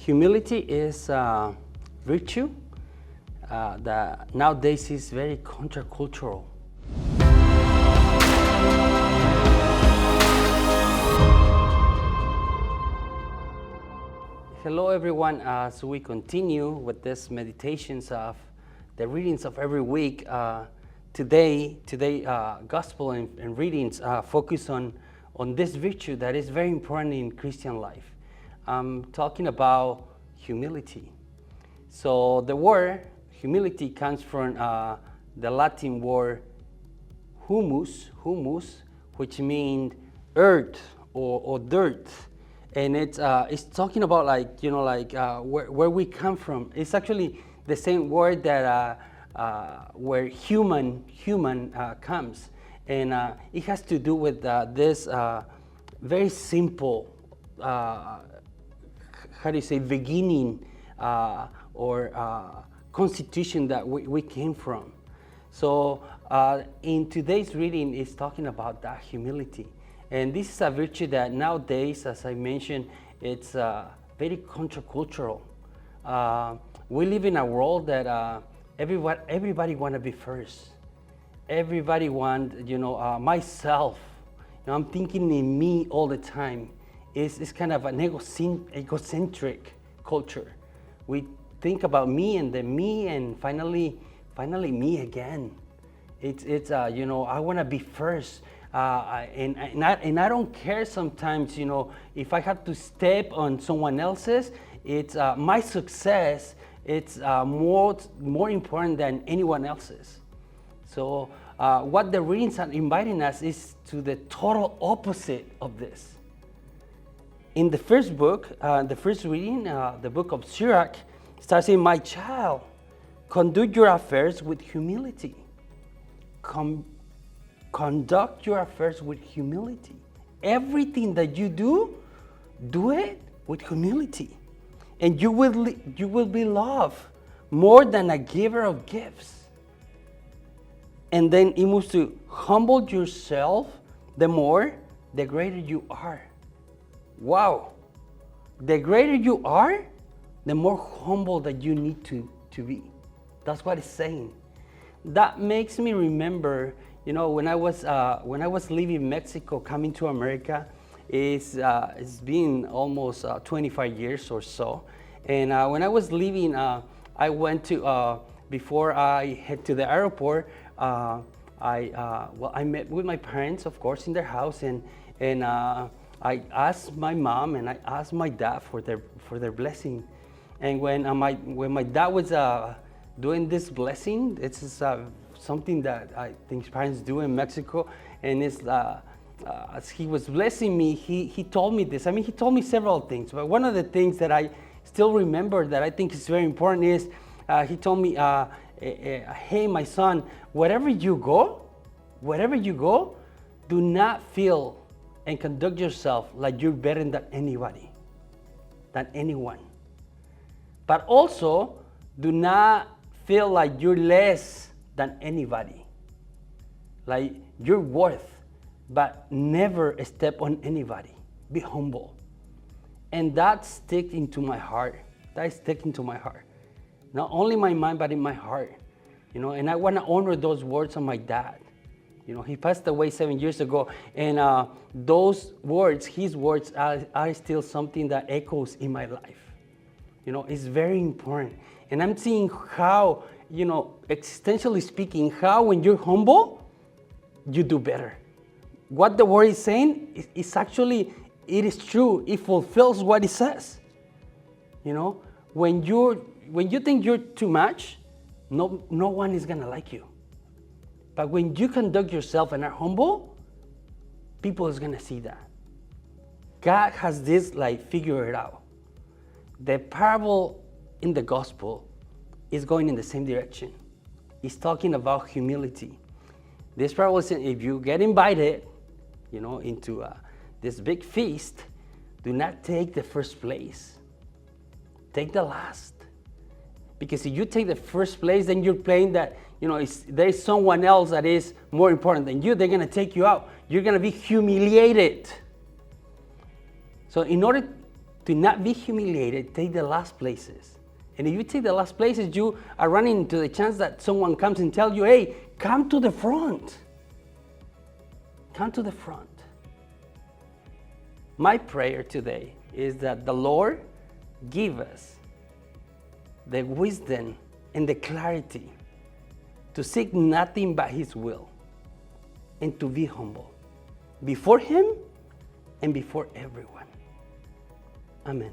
Humility is a virtue that nowadays is very countercultural. Hello everyone, as we continue with these meditations of the readings of every week, today gospel and readings focus on this virtue that is very important in Christian life. I'm talking about humility. So the word humility comes from the Latin word humus, which means earth or dirt. And it's talking about where we come from. It's actually the same word that where human comes, and it has to do with this very simple beginning or constitution that we came from. So in today's reading is talking about that humility. And this is a virtue that nowadays, as I mentioned, it's very countercultural. We live in a world that everybody want to be first. Everybody want, myself. I'm thinking in me all the time. It's kind of an egocentric culture. We think about me and then me and finally me again. It's I want to be first. And I don't care sometimes, if I have to step on someone else's. It's my success. It's more important than anyone else's. So what the readings are inviting us is to the total opposite of this. In the first book, the first reading, the book of Sirach, starts saying, "My child, conduct your affairs with humility." Conduct your affairs with humility. Everything that you do it with humility. And you will be loved more than a giver of gifts. And then it moves to humble yourself the more, the greater you are. Wow. The greater you are, the more humble that you need to be. That's what it's saying. That makes me remember, when I was leaving Mexico, coming to America, it's been almost 25 years or so. And when I was leaving, I went to, before I head to the airport, I met with my parents, of course, in their house, and I asked my mom and I asked my dad for their blessing. And when my dad was doing this blessing, it's something that I think parents do in Mexico, and it's as he was blessing me, he told me this. I mean, he told me several things, but one of the things that I still remember that I think is very important is he told me, "Hey, my son, wherever you go, do not feel and conduct yourself like you're better than anybody, than anyone. But also, do not feel like you're less than anybody, like you're worth, but never step on anybody. Be humble." And that stuck into my heart. Not only my mind, but in my heart. And I want to honor those words of my dad. He passed away 7 years ago, and those words, his words, are still something that echoes in my life. It's very important. And I'm seeing how, existentially speaking, how when you're humble, you do better. What the word is saying is actually, it is true. It fulfills what it says. When you think you're too much, no one is gonna like you. But when you conduct yourself and are humble, people is gonna see that. God has this figured out. The parable in the gospel is going in the same direction. It's talking about humility. This parable is saying, if you get invited, into this big feast, do not take the first place. Take the last. Because if you take the first place, then you're playing that, there's someone else that is more important than you. They're going to take you out. You're going to be humiliated. So in order to not be humiliated, take the last places. And if you take the last places, you are running into the chance that someone comes and tells you, hey, come to the front. Come to the front. My prayer today is that the Lord give us the wisdom and the clarity to seek nothing but His will and to be humble before Him and before everyone. Amen.